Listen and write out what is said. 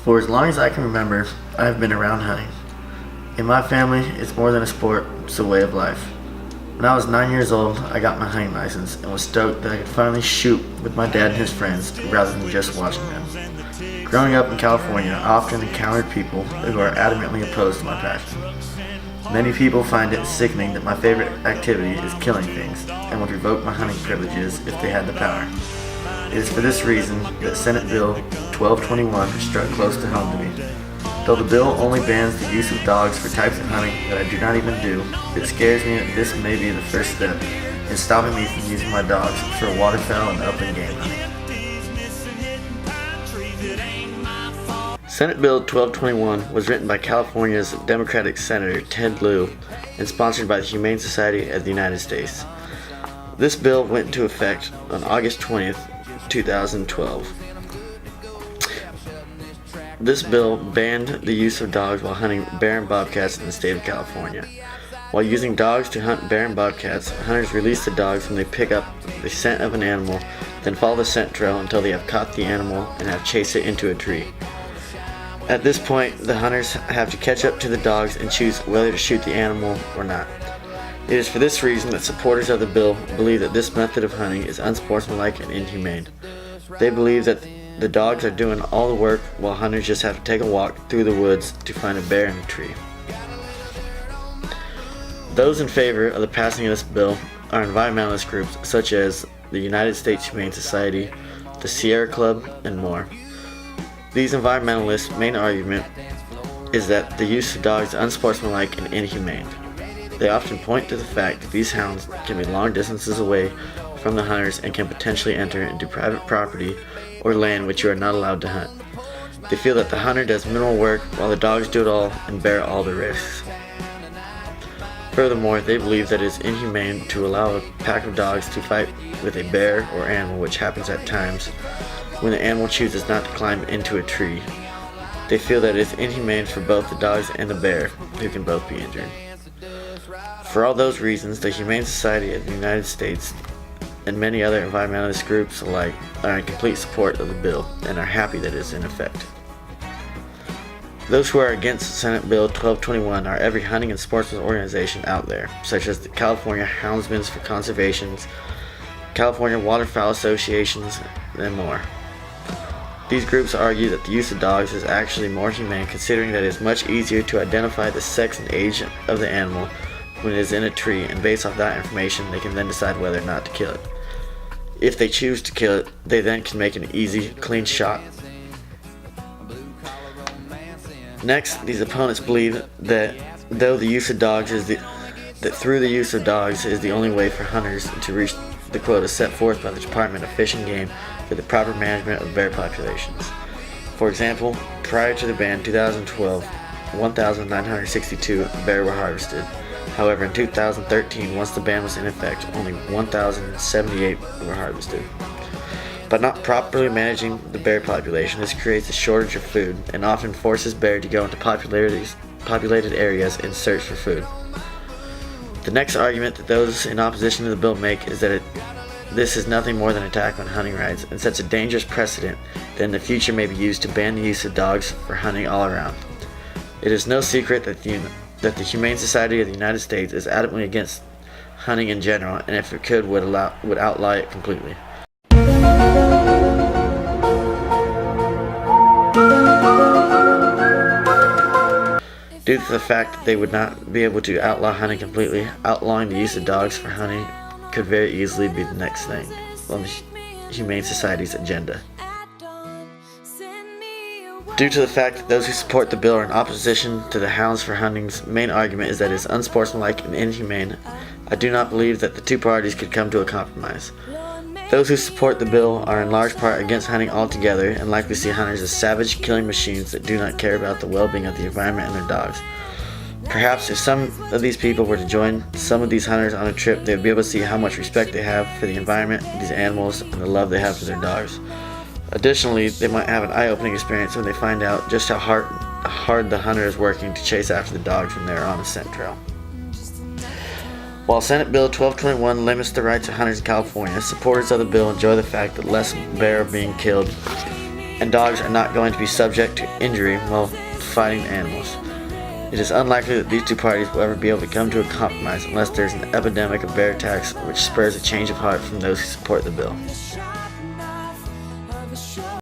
For as long as I can remember, I have been around hunting. In my family, it's more than a sport, it's a way of life. When I was 9 years old, I got my hunting license and was stoked that I could finally shoot with my dad and his friends rather than just watching them. Growing up in California, I often encountered people who are adamantly opposed to my passion. Many people find it sickening that my favorite activity is killing things and would revoke my hunting privileges if they had the power. It is for this reason that Senate Bill 1221 struck close to home to me. Though the bill only bans the use of dogs for types of hunting that I do not even do, it scares me that this may be the first step in stopping me from using my dogs for waterfowl and upland game hunting. Senate Bill 1221 was written by California's Democratic Senator Ted Lieu and sponsored by the Humane Society of the United States. This bill went into effect on August 20th, 2012. This bill banned the use of dogs while hunting bear and bobcats in the state of California. While using dogs to hunt bear and bobcats, hunters release the dogs when they pick up the scent of an animal, then follow the scent trail until they have caught the animal and have chased it into a tree. At this point, the hunters have to catch up to the dogs and choose whether to shoot the animal or not. It is for this reason that supporters of the bill believe that this method of hunting is unsportsmanlike and inhumane. They believe that the dogs are doing all the work while hunters just have to take a walk through the woods to find a bear in a tree. Those in favor of the passing of this bill are environmentalist groups such as the United States Humane Society, the Sierra Club, and more. These environmentalists' main argument is that the use of dogs is unsportsmanlike and inhumane. They often point to the fact that these hounds can be long distances away from the hunters and can potentially enter into private property or land which you are not allowed to hunt. They feel that the hunter does minimal work while the dogs do it all and bear all the risks. Furthermore, they believe that it is inhumane to allow a pack of dogs to fight with a bear or animal, which happens at times when the animal chooses not to climb into a tree. They feel that it is inhumane for both the dogs and the bear, who can both be injured. For all those reasons, the Humane Society of the United States and many other environmentalist groups alike are in complete support of the bill and are happy that it is in effect. Those who are against Senate Bill 1221 are every hunting and sportsman organization out there, such as the California Houndsmen's for Conservations, California Waterfowl Associations, and more. These groups argue that the use of dogs is actually more humane, considering that it is much easier to identify the sex and age of the animal when it is in a tree, and based off that information they can then decide whether or not to kill it. If they choose to kill it, they then can make an easy, clean shot. Next, these opponents believe that through the use of dogs is the only way for hunters to reach the quota set forth by the Department of Fish and Game for the proper management of bear populations. For example, prior to the ban in 2012, 1,962 bear were harvested. However, in 2013, once the ban was in effect, only 1,078 were harvested. By not properly managing the bear population, this creates a shortage of food and often forces bear to go into populated areas in search for food. The next argument that those in opposition to the bill make is that this is nothing more than an attack on hunting rights and sets a dangerous precedent that in the future may be used to ban the use of dogs for hunting all around. It is no secret that the Humane Society of the United States is adamantly against hunting in general, and if it could, would outlaw it completely. Due to the fact that they would not be able to outlaw hunting completely, outlawing the use of dogs for hunting could very easily be the next thing on the Humane Society's agenda. Due to the fact that those who support the bill are in opposition to the Hounds for Hunting's main argument is that it is unsportsmanlike and inhumane, I do not believe that the two parties could come to a compromise. Those who support the bill are in large part against hunting altogether and likely see hunters as savage killing machines that do not care about the well-being of the environment and their dogs. Perhaps if some of these people were to join some of these hunters on a trip, they would be able to see how much respect they have for the environment, these animals, and the love they have for their dogs. Additionally, they might have an eye-opening experience when they find out just how hard the hunter is working to chase after the dogs when they are on a scent trail. While Senate Bill 1221 limits the rights of hunters in California, supporters of the bill enjoy the fact that less bear are being killed and dogs are not going to be subject to injury while fighting animals. It is unlikely that these two parties will ever be able to come to a compromise unless there is an epidemic of bear attacks which spurs a change of heart from those who support the bill.